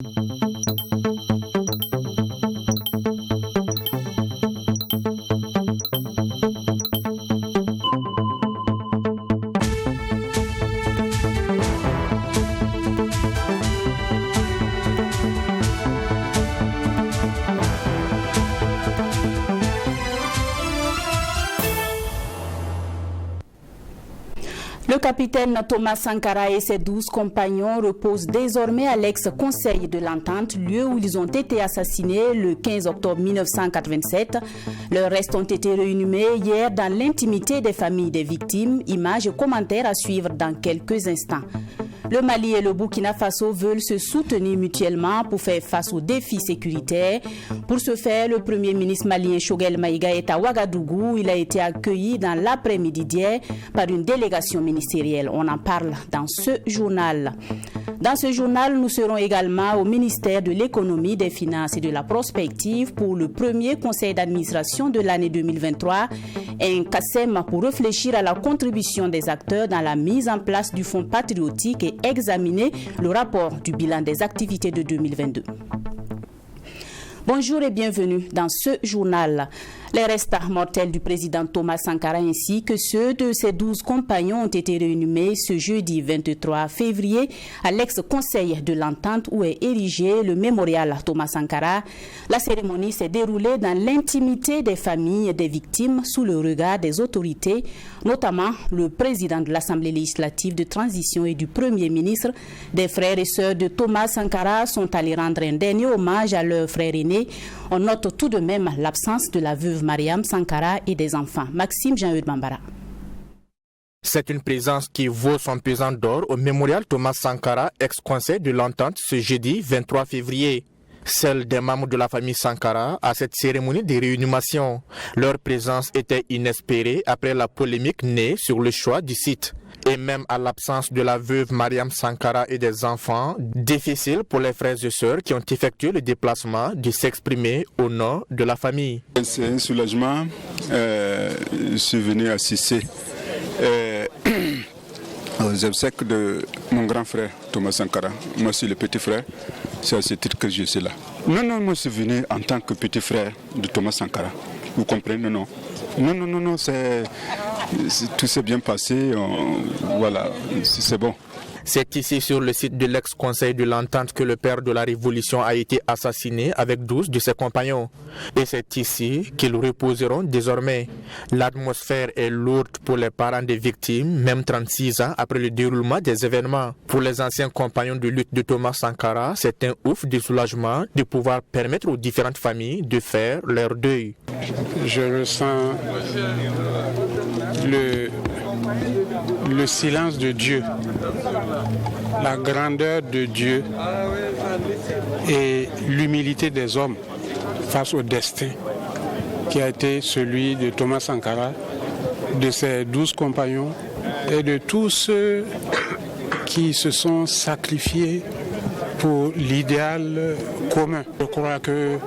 Le capitaine Thomas Sankara et ses 12 compagnons reposent désormais à l'ex-conseil de l'Entente, lieu où ils ont été assassinés le 15 octobre 1987. Leurs restes ont été réinhumés hier dans l'intimité des familles des victimes. Images et commentaires à suivre dans quelques instants. Le Mali et le Burkina Faso veulent se soutenir mutuellement pour faire face aux défis sécuritaires. Pour ce faire, le premier ministre malien Choguel Maïga est à Ouagadougou. Il a été accueilli dans l'après-midi d'hier par une délégation ministérielle. On en parle dans ce journal. Dans ce journal, nous serons également au ministère de l'économie, des finances et de la prospective pour le premier conseil d'administration de l'année 2023. Un CACEM pour réfléchir à la contribution des acteurs dans la mise en place du fonds patriotique et examiner le rapport du bilan des activités de 2022. Bonjour et bienvenue dans ce journal. Les restes mortels du président Thomas Sankara ainsi que ceux de ses 12 compagnons ont été réinhumés ce jeudi 23 février à l'ex-conseil de l'Entente où est érigé le mémorial Thomas Sankara. La cérémonie s'est déroulée dans l'intimité des familles des victimes sous le regard des autorités, notamment le président de l'Assemblée législative de transition et du Premier ministre. Des frères et sœurs de Thomas Sankara sont allés rendre un dernier hommage à leur frère aîné. On note tout de même l'absence de la veuve Mariam Sankara et des enfants. Maxime Jean-Eudes Bambara. C'est une présence qui vaut son pesant d'or au mémorial Thomas Sankara, ex-conseil de l'Entente, ce jeudi 23 février. Celle des membres de la famille Sankara à cette cérémonie de réinhumation. Leur présence était inespérée après la polémique née sur le choix du site. Et même à l'absence de la veuve Mariam Sankara et des enfants, difficile pour les frères et sœurs qui ont effectué le déplacement de s'exprimer au nom de la famille. C'est un soulagement. Je suis venu assister aux obsèques de mon grand frère Thomas Sankara. Moi, je suis le petit frère. C'est à ce titre que je suis là. Non, moi, je suis venu en tant que petit frère de Thomas Sankara. Vous comprenez, non? Non, tout s'est bien passé. Voilà, c'est bon. C'est ici sur le site de l'ex-conseil de l'Entente que le père de la Révolution a été assassiné avec 12 de ses compagnons. Et c'est ici qu'ils reposeront désormais. L'atmosphère est lourde pour les parents des victimes, même 36 ans après le déroulement des événements. Pour les anciens compagnons de lutte de Thomas Sankara, c'est un ouf de soulagement de pouvoir permettre aux différentes familles de faire leur deuil. Je ressens le silence de Dieu, la grandeur de Dieu et l'humilité des hommes face au destin qui a été celui de Thomas Sankara, de ses 12 compagnons et de tous ceux qui se sont sacrifiés pour l'idéal commun. Je crois que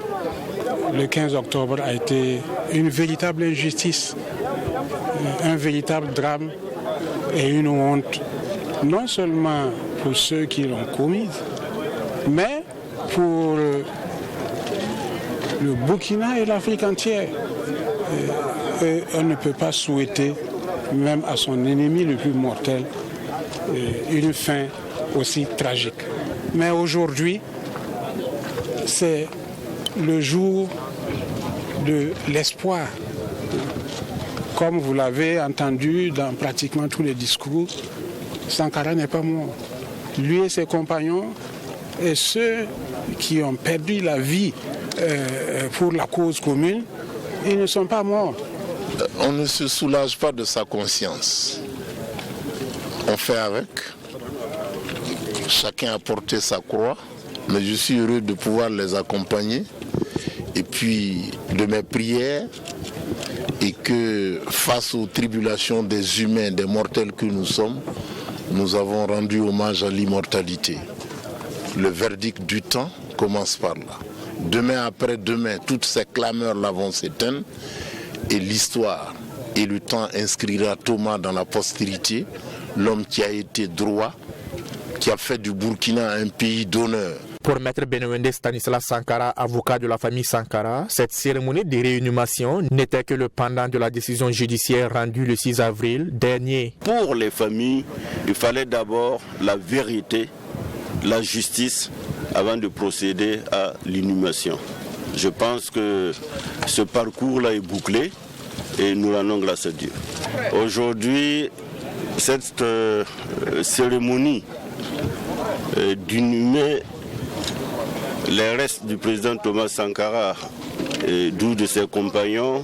le 15 octobre a été une véritable injustice, un véritable drame et une honte, non seulement pour ceux qui l'ont commise, mais pour le Burkina et l'Afrique entière. Et on ne peut pas souhaiter, même à son ennemi le plus mortel, une fin aussi tragique. Mais aujourd'hui, c'est le jour de l'espoir. Comme vous l'avez entendu dans pratiquement tous les discours, Sankara n'est pas mort. Lui et ses compagnons et ceux qui ont perdu la vie pour la cause commune, ils ne sont pas morts. On ne se soulage pas de sa conscience. On fait avec. Chacun a porté sa croix, mais je suis heureux de pouvoir les accompagner. Et puis de mes prières, et que face aux tribulations des humains, des mortels que nous sommes, nous avons rendu hommage à l'immortalité. Le verdict du temps commence par là. Demain après demain, toutes ces clameurs-là vont s'éteindre et l'histoire et le temps inscrira Thomas dans la postérité, l'homme qui a été droit, qui a fait du Burkina un pays d'honneur. Pour Maître Benouende Stanislas Sankara, avocat de la famille Sankara, cette cérémonie de réinhumation n'était que le pendant de la décision judiciaire rendue le 6 avril dernier. Pour les familles, il fallait d'abord la vérité, la justice, avant de procéder à l'inhumation. Je pense que ce parcours-là est bouclé et nous rendons grâce à Dieu. Aujourd'hui, cette cérémonie d'inhumer les restes du président Thomas Sankara et 12 de ses compagnons,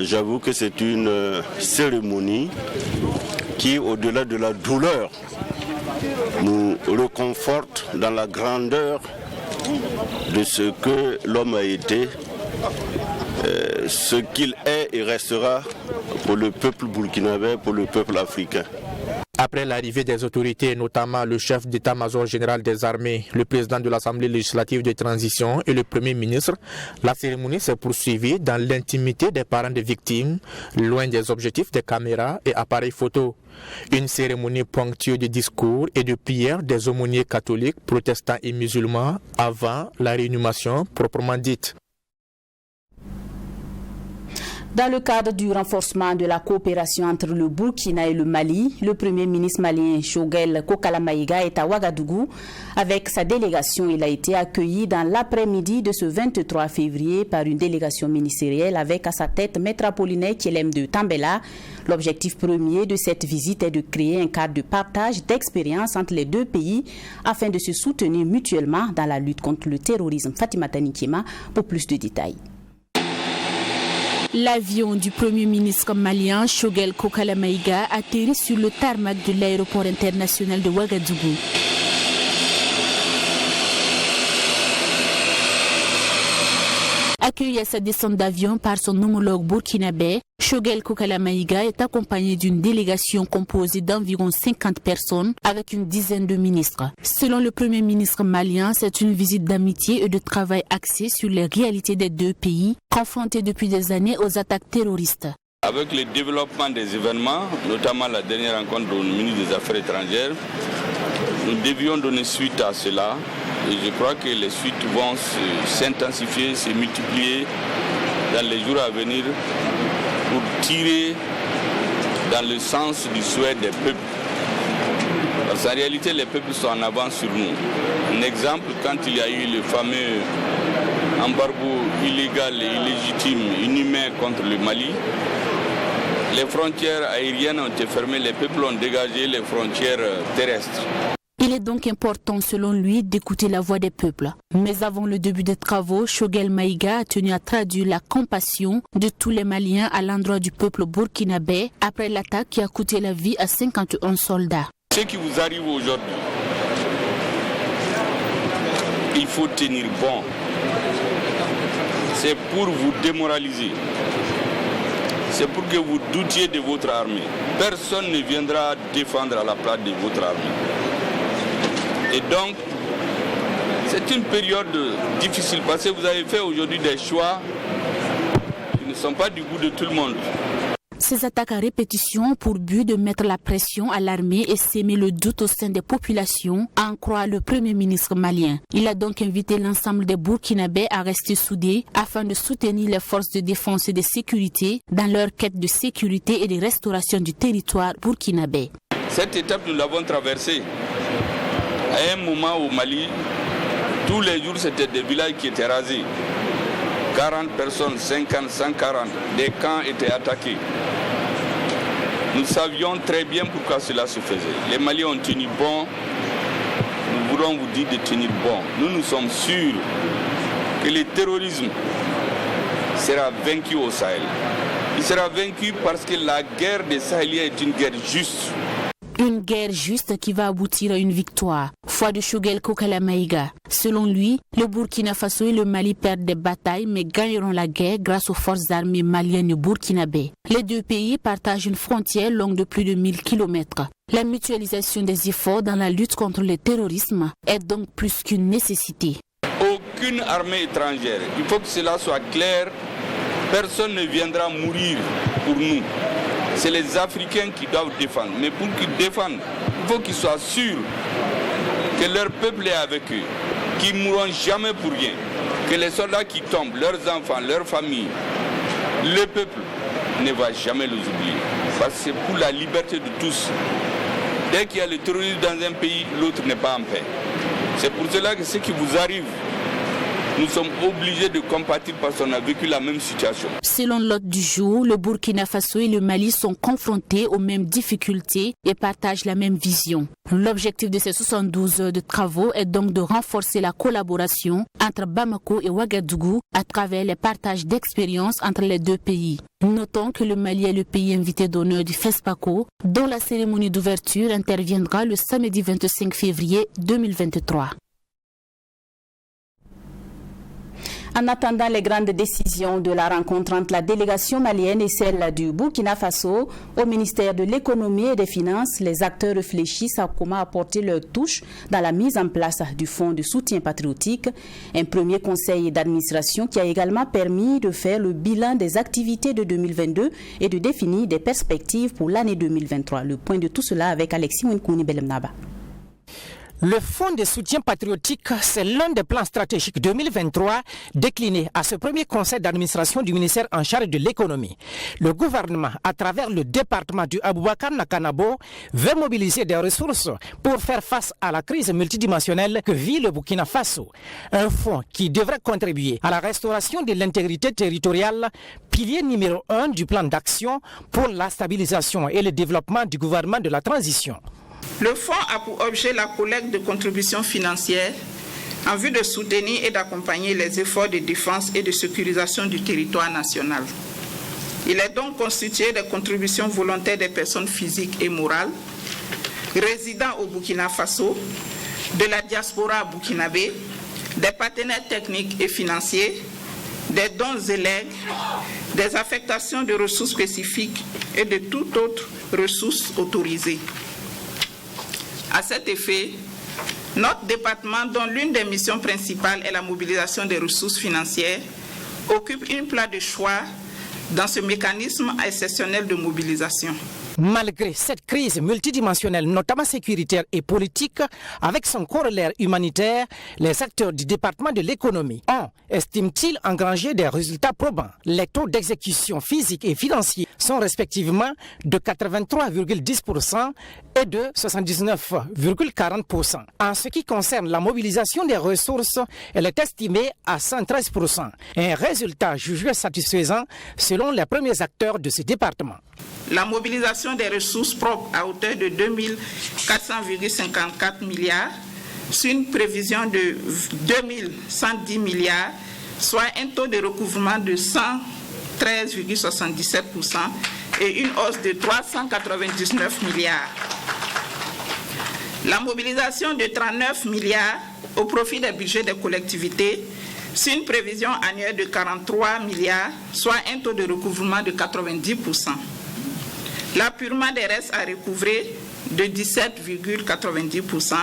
j'avoue que c'est une cérémonie qui, au-delà de la douleur, nous reconforte dans la grandeur de ce que l'homme a été, ce qu'il est et restera pour le peuple burkinabé, pour le peuple africain. Après l'arrivée des autorités, notamment le chef d'état-major général des armées, le président de l'Assemblée législative de transition et le premier ministre, la cérémonie s'est poursuivie dans l'intimité des parents des victimes, loin des objectifs des caméras et appareils photo. Une cérémonie ponctuée de discours et de prières des aumôniers catholiques, protestants et musulmans avant la réinhumation proprement dite. Dans le cadre du renforcement de la coopération entre le Burkina et le Mali, le premier ministre malien Choguel Kokala Maïga est à Ouagadougou. Avec sa délégation, il a été accueilli dans l'après-midi de ce 23 février par une délégation ministérielle avec à sa tête Maître Apollinaire Kielem de Tambela. L'objectif premier de cette visite est de créer un cadre de partage d'expériences entre les deux pays afin de se soutenir mutuellement dans la lutte contre le terrorisme. Fatima Tanikima pour plus de détails. L'avion du Premier ministre malien Choguel Kokala Maïga atterrit sur le tarmac de l'aéroport international de Ouagadougou. Accueilli à sa descente d'avion par son homologue burkinabé, Choguel Kokala Maïga est accompagné d'une délégation composée d'environ 50 personnes avec une dizaine de ministres. Selon le Premier ministre malien, c'est une visite d'amitié et de travail axée sur les réalités des deux pays, confrontés depuis des années aux attaques terroristes. Avec le développement des événements, notamment la dernière rencontre du ministre des Affaires étrangères, nous devions donner suite à cela. Et je crois que les suites vont s'intensifier, se multiplier dans les jours à venir pour tirer dans le sens du souhait des peuples. Parce qu'en réalité, les peuples sont en avance sur nous. Un exemple, quand il y a eu le fameux embargo illégal et illégitime, inhumain contre le Mali, les frontières aériennes ont été fermées, les peuples ont dégagé les frontières terrestres. Il est donc important, selon lui, d'écouter la voix des peuples. Mais avant le début des travaux, Choguel Maïga a tenu à traduire la compassion de tous les Maliens à l'endroit du peuple burkinabé après l'attaque qui a coûté la vie à 51 soldats. Ce qui vous arrive aujourd'hui, il faut tenir bon. C'est pour vous démoraliser. C'est pour que vous doutiez de votre armée. Personne ne viendra défendre à la place de votre armée. Et donc, c'est une période difficile parce que vous avez fait aujourd'hui des choix qui ne sont pas du goût de tout le monde. Ces attaques à répétition ont pour but de mettre la pression à l'armée et s'aimer le doute au sein des populations, à en croire le Premier ministre malien. Il a donc invité l'ensemble des Burkinabés à rester soudés afin de soutenir les forces de défense et de sécurité dans leur quête de sécurité et de restauration du territoire burkinabé. Cette étape, nous l'avons traversée. À un moment au Mali, tous les jours, c'était des villages qui étaient rasés. 40 personnes, 50, 140, des camps étaient attaqués. Nous savions très bien pourquoi cela se faisait. Les Maliens ont tenu bon. Nous voulons vous dire de tenir bon. Nous sommes sûrs que le terrorisme sera vaincu au Sahel. Il sera vaincu parce que la guerre des Sahéliens est une guerre juste. Une guerre juste qui va aboutir à une victoire. Foi de Choguel Kokala Maïga. Selon lui, le Burkina Faso et le Mali perdent des batailles mais gagneront la guerre grâce aux forces armées maliennes et burkinabées. Les deux pays partagent une frontière longue de plus de 1000 km. La mutualisation des efforts dans la lutte contre le terrorisme est donc plus qu'une nécessité. Aucune armée étrangère, il faut que cela soit clair, personne ne viendra mourir pour nous. C'est les Africains qui doivent défendre. Mais pour qu'ils défendent, il faut qu'ils soient sûrs que leur peuple est avec eux, qu'ils ne mourront jamais pour rien, que les soldats qui tombent, leurs enfants, leurs familles, le peuple ne va jamais les oublier. Parce que c'est pour la liberté de tous. Dès qu'il y a le terrorisme dans un pays, l'autre n'est pas en paix. C'est pour cela que ce qui vous arrive, nous sommes obligés de compatir parce qu'on a vécu la même situation. Selon l'hôte du jour, le Burkina Faso et le Mali sont confrontés aux mêmes difficultés et partagent la même vision. L'objectif de ces 72 heures de travaux est donc de renforcer la collaboration entre Bamako et Ouagadougou à travers les partages d'expériences entre les deux pays. Notons que le Mali est le pays invité d'honneur du FESPACO, dont la cérémonie d'ouverture interviendra le samedi 25 février 2023. En attendant les grandes décisions de la rencontre entre la délégation malienne et celle du Burkina Faso, au ministère de l'économie et des finances, les acteurs réfléchissent à comment apporter leur touche dans la mise en place du fonds de soutien patriotique, un premier conseil d'administration qui a également permis de faire le bilan des activités de 2022 et de définir des perspectives pour l'année 2023. Le point de tout cela avec Alexis Winkouni Belemnaba. Le Fonds de soutien patriotique, c'est l'un des plans stratégiques 2023 décliné à ce premier conseil d'administration du ministère en charge de l'économie. Le gouvernement, à travers le département du Aboubakar Nakanabo, veut mobiliser des ressources pour faire face à la crise multidimensionnelle que vit le Burkina Faso. Un fonds qui devrait contribuer à la restauration de l'intégrité territoriale, pilier numéro 1 du plan d'action pour la stabilisation et le développement du gouvernement de la transition. Le fonds a pour objet la collecte de contributions financières en vue de soutenir et d'accompagner les efforts de défense et de sécurisation du territoire national. Il est donc constitué des contributions volontaires des personnes physiques et morales résidant au Burkina Faso, de la diaspora burkinabé, des partenaires techniques et financiers, des dons et legs, des affectations de ressources spécifiques et de toute autre ressource autorisée. À cet effet, notre département, dont l'une des missions principales est la mobilisation des ressources financières, occupe une place de choix dans ce mécanisme exceptionnel de mobilisation. Malgré cette crise multidimensionnelle, notamment sécuritaire et politique, avec son corollaire humanitaire, les acteurs du département de l'économie ont, estiment-ils, engrangé des résultats probants. Les taux d'exécution physique et financier sont respectivement de 83,10% et de 79,40%. En ce qui concerne la mobilisation des ressources, elle est estimée à 113%. Un résultat jugé satisfaisant selon les premiers acteurs de ce département. La mobilisation des ressources propres à hauteur de 2400,54 milliards sur une prévision de 2110 milliards, soit un taux de recouvrement de 113,77% et une hausse de 399 milliards. La mobilisation de 39 milliards au profit des budgets des collectivités sur une prévision annuelle de 43 milliards, soit un taux de recouvrement de 90%. L'appurement des restes à recouvrer de 17,90%,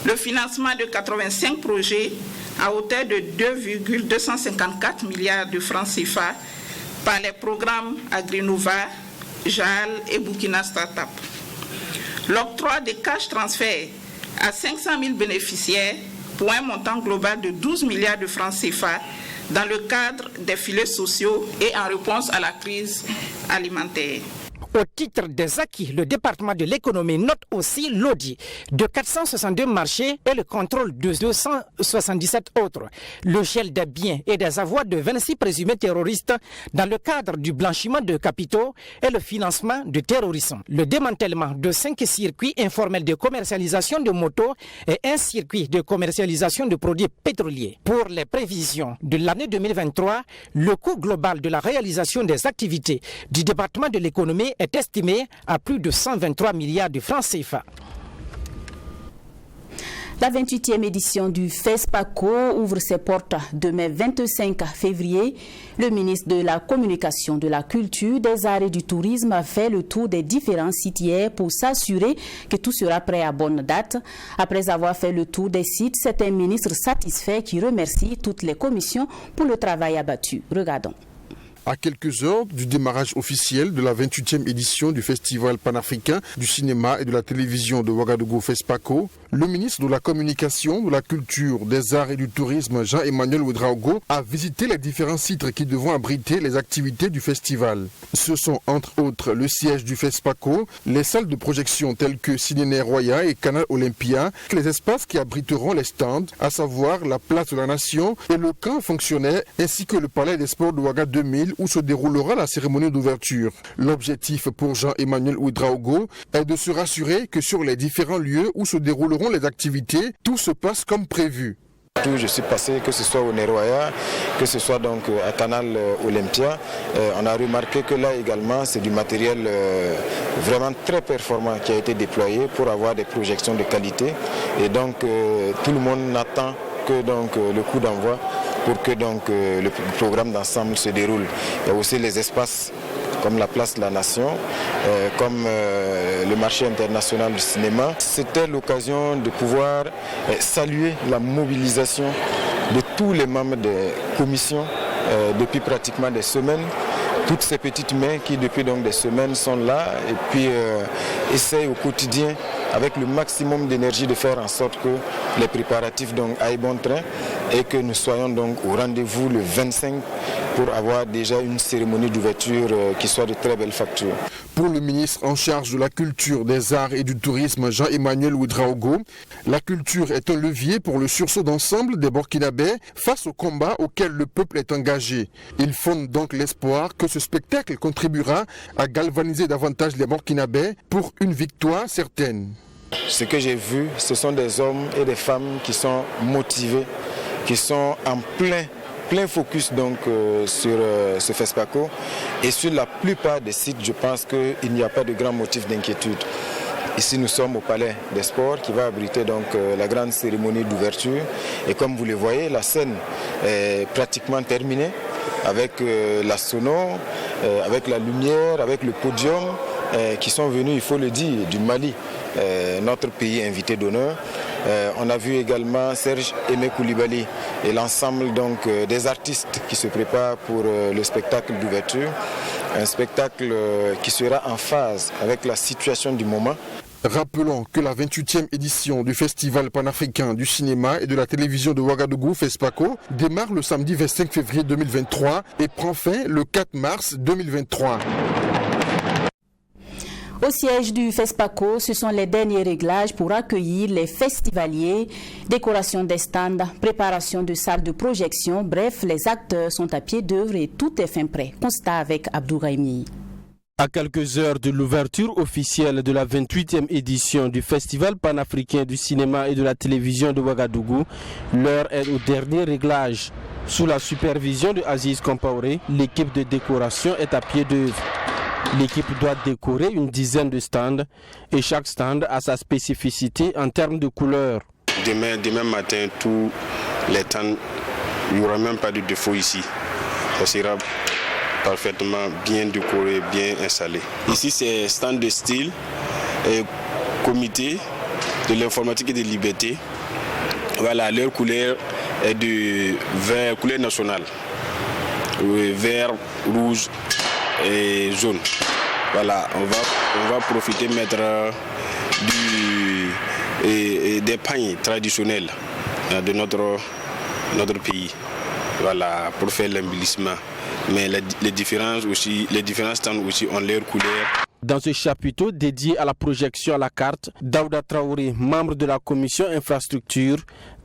le financement de 85 projets à hauteur de 2,254 milliards de francs CFA par les programmes Agrinova, JAL et Burkina Startup. L'octroi de cash transfert à 500 000 bénéficiaires pour un montant global de 12 milliards de francs CFA dans le cadre des filets sociaux et en réponse à la crise alimentaire. Au titre des acquis, le département de l'économie note aussi l'audit de 462 marchés et le contrôle de 277 autres, le gel des biens et des avoirs de 26 présumés terroristes dans le cadre du blanchiment de capitaux et le financement du terrorisme, le démantèlement de 5 circuits informels de commercialisation de motos et un circuit de commercialisation de produits pétroliers. Pour les prévisions de l'année 2023, le coût global de la réalisation des activités du département de l'économie est estimé à plus de 123 milliards de francs CFA. La 28e édition du FESPACO ouvre ses portes demain 25 février. Le ministre de la Communication, de la Culture, des Arts et du Tourisme a fait le tour des différents sites hier pour s'assurer que tout sera prêt à bonne date. Après avoir fait le tour des sites, c'est un ministre satisfait qui remercie toutes les commissions pour le travail abattu. Regardons. À quelques heures du démarrage officiel de la 28e édition du Festival panafricain du cinéma et de la télévision de Ouagadougou FESPACO, Le ministre de la Communication, de la Culture, des Arts et du Tourisme, Jean-Emmanuel Ouedraogo, a visité les différents sites qui devront abriter les activités du festival. Ce sont entre autres le siège du FESPACO, les salles de projection telles que Ciné Roya et Canal Olympia, les espaces qui abriteront les stands, à savoir la place de la Nation et le camp fonctionnaire, ainsi que le palais des sports de Ouaga 2000 où se déroulera la cérémonie d'ouverture. L'objectif pour Jean-Emmanuel Ouedraogo est de se rassurer que sur les différents lieux où se dérouleront les activités, tout se passe comme prévu. Je suis passé, que ce soit au Neroya, que ce soit donc à Canal Olympia, on a remarqué que là également c'est du matériel vraiment très performant qui a été déployé pour avoir des projections de qualité et donc tout le monde attend que donc le coup d'envoi pour que donc le programme d'ensemble se déroule. Il y a aussi les espaces comme la place de la Nation, comme le marché international du cinéma. C'était l'occasion de pouvoir saluer la mobilisation de tous les membres des commissions depuis pratiquement des semaines. Toutes ces petites mains qui depuis donc des semaines sont là et puis essayent au quotidien avec le maximum d'énergie de faire en sorte que les préparatifs donc aillent bon train et que nous soyons donc au rendez-vous le 25 pour avoir déjà une cérémonie d'ouverture qui soit de très belle facture. Pour le ministre en charge de la culture, des arts et du tourisme, Jean-Emmanuel Ouedraogo, la culture est un levier pour le sursaut d'ensemble des Burkinabés face au combat auquel le peuple est engagé. Il fonde donc l'espoir que ce spectacle contribuera à galvaniser davantage les Burkinabés pour une victoire certaine. Ce que j'ai vu, ce sont des hommes et des femmes qui sont motivés, qui sont en plein focus donc sur ce FESPACO et sur la plupart des sites, je pense qu'il n'y a pas de grand motif d'inquiétude. Ici nous sommes au Palais des Sports qui va abriter donc la grande cérémonie d'ouverture et comme vous le voyez, la scène est pratiquement terminée avec la sono, avec la lumière, avec le podium qui sont venus, il faut le dire, du Mali, notre pays invité d'honneur. On a vu également Serge Aimé Koulibaly et l'ensemble donc des artistes qui se préparent pour le spectacle d'ouverture. Un spectacle qui sera en phase avec la situation du moment. Rappelons que la 28e édition du Festival panafricain du cinéma et de la télévision de Ouagadougou, FESPACO, démarre le samedi 25 février 2023 et prend fin le 4 mars 2023. Au siège du FESPACO, ce sont les derniers réglages pour accueillir les festivaliers, décoration des stands, préparation de salles de projection, bref, les acteurs sont à pied d'œuvre et tout est fin prêt. Constat avec Abdouraïmi. À quelques heures de l'ouverture officielle de la 28e édition du Festival panafricain du cinéma et de la télévision de Ouagadougou, l'heure est au dernier réglage. Sous la supervision de Aziz Compaoré, l'équipe de décoration est à pied d'œuvre. L'équipe doit décorer une dizaine de stands et chaque stand a sa spécificité en termes de couleurs. Demain matin, tous les stands, il n'y aura même pas de défaut ici. Ça sera parfaitement bien décoré, bien installé. Ici, c'est stand de style, comité de l'informatique et de liberté. Voilà, leur couleur est de vert, couleur nationale. Vert, rouge et jaune. Voilà, on va profiter de mettre des pagnes traditionnels de notre pays. Voilà, pour faire l'embellissement. Mais les différents stands aussi ont leur couleur. Dans ce chapiteau dédié à la projection à la carte, Daouda Traoré, membre de la commission infrastructure,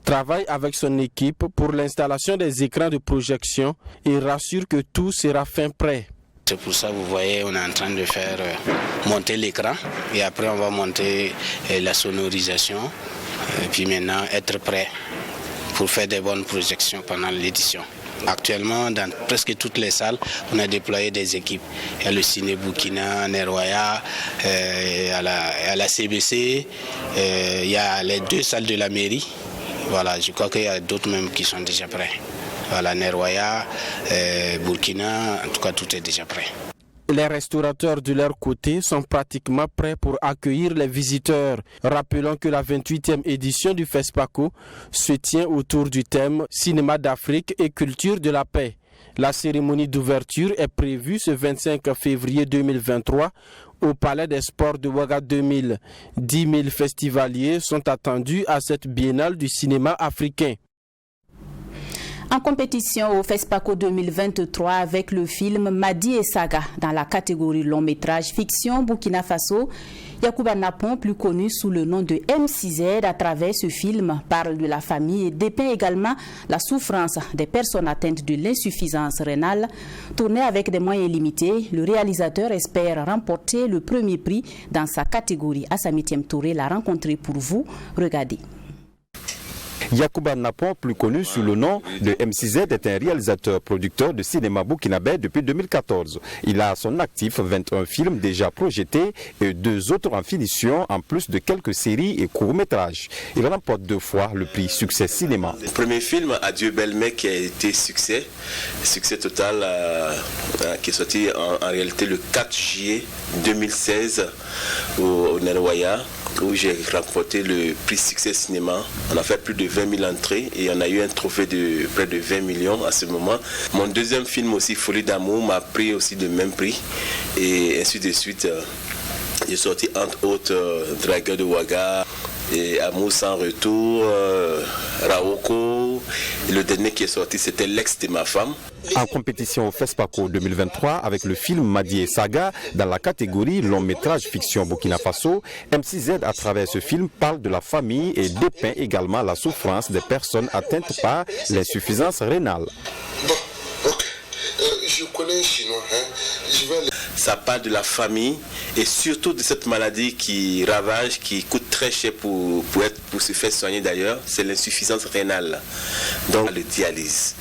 travaille avec son équipe pour l'installation des écrans de projection et rassure que tout sera fin prêt. C'est pour ça que vous voyez, on est en train de faire monter l'écran et après on va monter la sonorisation et puis maintenant être prêt pour faire des bonnes projections pendant l'édition. Actuellement, dans presque toutes les salles, on a déployé des équipes. Il y a le Ciné Burkina, Neroya, à la CBC, il y a les 2 salles de la mairie. Voilà, je crois qu'il y a d'autres même qui sont déjà prêts. Voilà, Neroya, Burkina, en tout cas tout est déjà prêt. Les restaurateurs de leur côté sont pratiquement prêts pour accueillir les visiteurs. Rappelons que la 28e édition du FESPACO se tient autour du thème Cinéma d'Afrique et culture de la paix. La cérémonie d'ouverture est prévue ce 25 février 2023 au Palais des Sports de Ouaga 2000. 10 000 festivaliers sont attendus à cette biennale du cinéma africain. En compétition au FESPACO 2023 avec le film Madi et Saga dans la catégorie long métrage fiction Burkina Faso, Yacouba Napon, plus connu sous le nom de M6Z, à travers ce film parle de la famille et dépeint également la souffrance des personnes atteintes de l'insuffisance rénale. Tourné avec des moyens limités, le réalisateur espère remporter le premier prix dans sa catégorie. Assami Touré l'a rencontré pour vous. Regardez. Yacouba Napon, plus connu sous le nom de M6Z, est un réalisateur-producteur de cinéma burkinabé depuis 2014. Il a à son actif 21 films déjà projetés et 2 autres en finition, en plus de quelques séries et courts-métrages. Il remporte 2 fois le prix Succès Cinéma. Le premier film, Adieu Belle-Mère, qui a été succès total, qui est sorti en réalité le 4 juillet 2016 au Neroya, où j'ai remporté le prix Succès Cinéma. On a fait plus de 20 000 entrées et on a eu un trophée de près de 20 millions à ce moment. Mon deuxième film aussi, Folie d'amour, m'a pris aussi le même prix et ainsi de suite. J'ai sorti entre autres Dragueur de Ouaga, et Amour sans retour, Raoko. Et le dernier qui est sorti, c'était L'ex de ma femme. En compétition au FESPACO 2023 avec le film Madi et Saga dans la catégorie long métrage fiction Burkina Faso, M6Z à travers ce film parle de la famille et dépeint également la souffrance des personnes atteintes par l'insuffisance rénale. Je connais chinois, Ça parle de la famille et surtout de cette maladie qui ravage, qui coûte très cher pour se faire soigner d'ailleurs, c'est l'insuffisance rénale, donc le dialyse.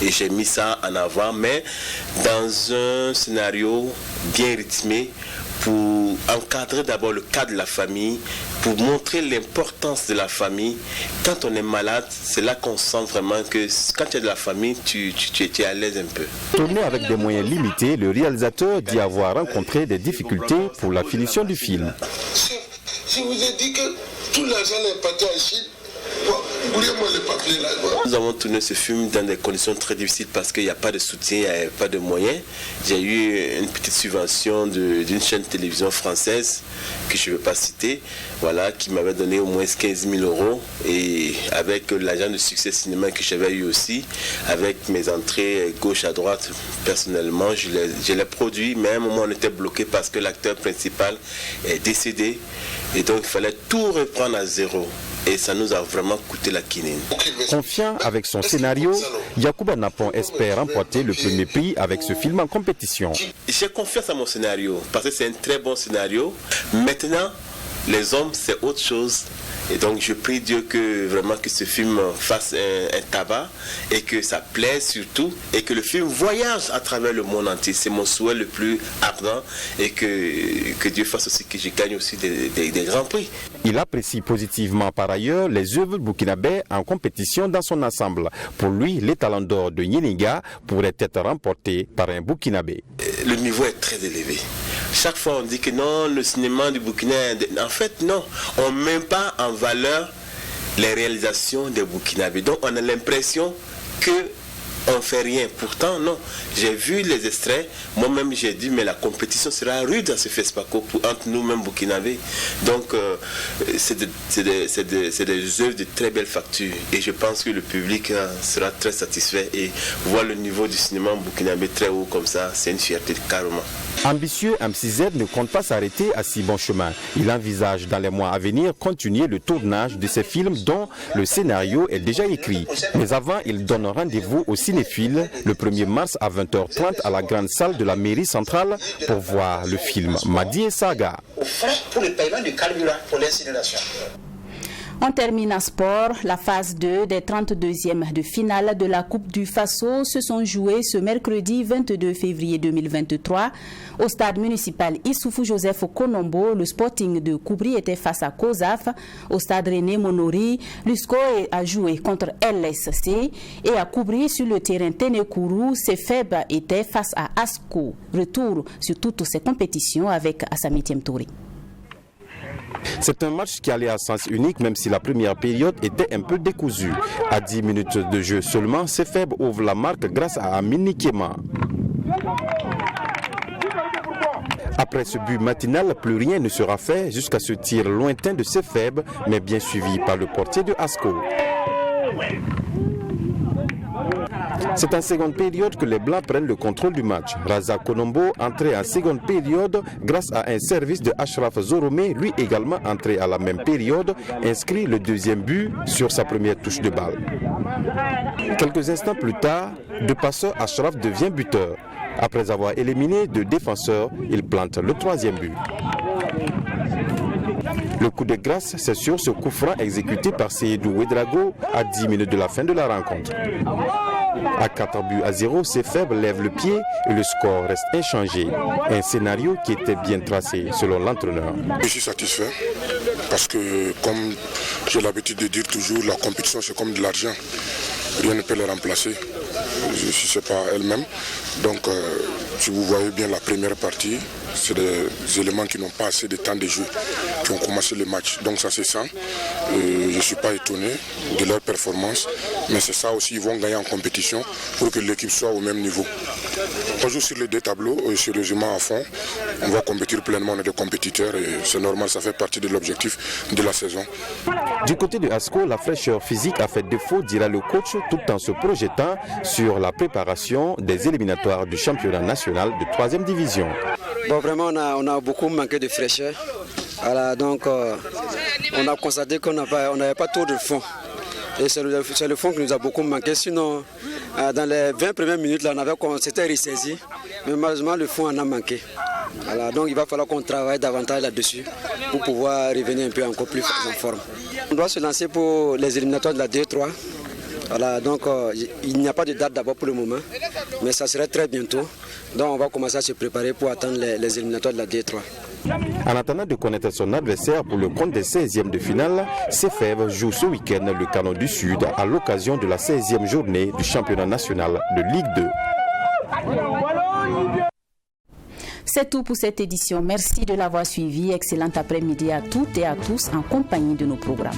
Et j'ai mis ça en avant, mais dans un scénario bien rythmé pour encadrer d'abord le cas de la famille, pour montrer l'importance de la famille. Quand on est malade, c'est là qu'on sent vraiment que quand tu es de la famille, tu es à l'aise un peu. Tourné avec des moyens limités, le réalisateur dit avoir rencontré des difficultés pour la finition du film. Je vous ai dit que tout l'argent est parti en Chine. Nous avons tourné ce film dans des conditions très difficiles parce qu'il n'y a pas de soutien, il n'y a pas de moyens. J'ai eu une petite subvention d'une chaîne de télévision française que je ne vais pas citer, voilà, qui m'avait donné au moins 15 000 €. Et avec l'agent de Succès Cinéma que j'avais eu aussi, avec mes entrées gauche à droite, personnellement, je l'ai produit, mais à un moment on était bloqué parce que l'acteur principal est décédé. Et donc il fallait tout reprendre à zéro. Et ça nous a vraiment coûté la quinine. Confiant avec son scénario, Yacouba Napon espère remporter le premier prix avec ce film en compétition. J'ai confiance à mon scénario parce que c'est un très bon scénario. Maintenant, les hommes, c'est autre chose. Et donc je prie Dieu que vraiment que ce film fasse un tabac et que ça plaise surtout et que le film voyage à travers le monde entier. C'est mon souhait le plus ardent et que Dieu fasse aussi que je gagne aussi des grands prix. Il apprécie positivement par ailleurs les œuvres burkinabées en compétition dans son ensemble. Pour lui, les talents d'or de Yéniga pourraient être remportés par un burkinabé. Le niveau est très élevé. Chaque fois on dit que non, le cinéma du Burkina, en fait non, on ne met pas en valeur les réalisations des Burkinabés. Donc on a l'impression que on ne fait rien. Pourtant non, j'ai vu les extraits, moi-même j'ai dit mais la compétition sera rude à ce FESPACO entre nous-mêmes burkinabés. Donc c'est des œuvres de très belle facture et je pense que le public sera très satisfait et voir le niveau du cinéma burkinabé très haut comme ça, c'est une fierté carrément. Ambitieux, M6Z ne compte pas s'arrêter à si bon chemin. Il envisage dans les mois à venir continuer le tournage de ses films dont le scénario est déjà écrit. Mais avant, il donne rendez-vous aux cinéphiles le 1er mars à 20h30 à la grande salle de la mairie centrale pour voir le film Madi et Saga. Pour le paiement du carburant pour l'incinération. On termine en sport. La phase 2 des 32e de finale de la Coupe du Faso se sont jouées ce mercredi 22 février 2023 au stade municipal Issoufou Joseph Konombo. Le Sporting de Koubri était face à Kozaf. Au stade René Monori, l'USCO a joué contre LSC et à Koubri sur le terrain Ténékourou, Cefeb était face à Asco. Retour sur toutes ces compétitions avec Assami Touré. C'est un match qui allait à sens unique, même si la première période était un peu décousue. À 10 minutes de jeu seulement, CFEB ouvre la marque grâce à Amini Kema. Après ce but matinal, plus rien ne sera fait jusqu'à ce tir lointain de CFEB, mais bien suivi par le portier de Asco. C'est en seconde période que les Blancs prennent le contrôle du match. Raza Konombo, entré en seconde période grâce à un service de Ashraf Zoromé, lui également entré à la même période, inscrit le deuxième but sur sa première touche de balle. Quelques instants plus tard, de passeur Ashraf devient buteur. Après avoir éliminé 2 défenseurs, il plante le troisième but. Le coup de grâce, c'est sur ce coup franc exécuté par Seydou Ouedraogo à 10 minutes de la fin de la rencontre. À 4-0, CFEB lève le pied et le score reste inchangé. Un scénario qui était bien tracé selon l'entraîneur. Je suis satisfait parce que, comme j'ai l'habitude de dire toujours, la compétition c'est comme de l'argent. Rien ne peut le remplacer, si ce n'est pas elle-même. Donc, si vous voyez bien la première partie, c'est des éléments qui n'ont pas assez de temps de jeu, qui ont commencé le match. Donc ça c'est ça. Je ne suis pas étonné de leur performance, mais c'est ça aussi, ils vont gagner en compétition pour que l'équipe soit au même niveau. On joue sur les 2 tableaux, sérieusement à fond. On va compétir pleinement, on est des compétiteurs et c'est normal, ça fait partie de l'objectif de la saison. Du côté de Asco, la fraîcheur physique a fait défaut, dira le coach, tout en se projetant sur la préparation des éliminatoires du championnat national de 3e division. Bon, vraiment, on a beaucoup manqué de fraîcheur. Voilà, donc, on a constaté qu'on n'avait pas trop de fond. Et c'est le fond qui nous a beaucoup manqué. Sinon, dans les 20 premières minutes, là, on s'était ressaisi. Mais malheureusement, le fond en a manqué. Voilà, donc, il va falloir qu'on travaille davantage là-dessus pour pouvoir revenir un peu encore plus en forme. On doit se lancer pour les éliminatoires de la D3. Voilà, donc il n'y a pas de date d'abord pour le moment, mais ça serait très bientôt. Donc on va commencer à se préparer pour attendre les éliminatoires de la D3. En attendant de connaître son adversaire pour le compte des 16e de finale, CFEB joue ce week-end le Canon du Sud à l'occasion de la 16e journée du championnat national de Ligue 2. C'est tout pour cette édition. Merci de l'avoir suivi. Excellent après-midi à toutes et à tous en compagnie de nos programmes.